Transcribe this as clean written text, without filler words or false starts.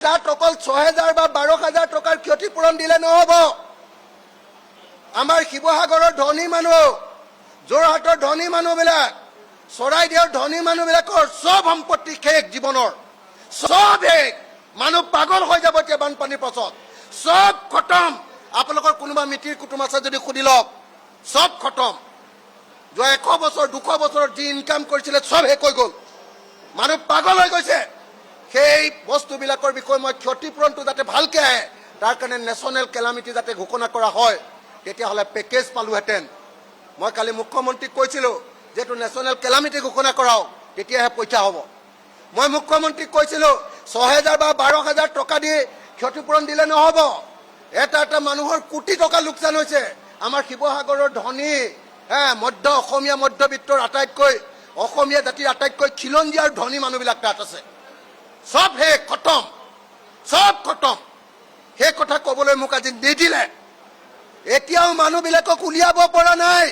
তাত অকল ৬,০০০ বা ১২,০০০ টকাৰ ক্ষতিপূৰণ দিলে নহ'ব। আমাৰ শিৱসাগৰৰ ধনী মানুহ, যোৰহাটৰ ধনী মানুহবিলাক, চৰাইদেউৰ ধনী মানুহবিলাকৰ চব সম্পত্তি শেষ, জীৱনৰ চব শেষ। মানুহ পাগল হৈ যাব এতিয়া বানপানীৰ পাছত, চব খতম। আপোনালোকৰ কোনোবা মিতিৰ কুটুম আছে যদি সুধি লওক, চব খতম। যোৱা ১০০ বছৰ ২০০ বছৰত যি ইনকাম কৰিছিলে চব শেষ হৈ গ'ল। মানুহ পাগল হৈ গৈছে। সেই বস্তুবিলাকৰ বিষয়ে মই ক্ষতিপূৰণটো যাতে ভালকে আহে, তাৰ কাৰণে নেশ্যনেল কেলামিটি যাতে ঘোষণা কৰা হয়, তেতিয়াহ'লে পেকেজ পালোহেঁতেন। মই কালি মুখ্যমন্ত্ৰীক কৈছিলোঁ, যিহেতু নেশ্যনেল কেলামিটি ঘোষণা কৰাওক, তেতিয়াহে পইচা হ'ব। মই মুখ্যমন্ত্ৰীক কৈছিলোঁ, ৬,০০০ বা ১২,০০০ টকা দি ক্ষতিপূৰণ দিলে নহ'ব। এটা এটা মানুহৰ কোটি টকা লোকচান হৈছে। আমাৰ শিৱসাগৰৰ ধনী, মধ্য অসমীয়া মধ্যবিত্তৰ আটাইতকৈ, অসমীয়া জাতিৰ আটাইতকৈ খিলঞ্জীয়া আৰু ধনী মানুহবিলাক তাত আছে। চব শেষ, খতম, চব খতম। সেই কথা ক'বলৈ মোক আজি নিদিলে। এতিয়াও মানুহবিলাকক উলিয়াব পৰা নাই।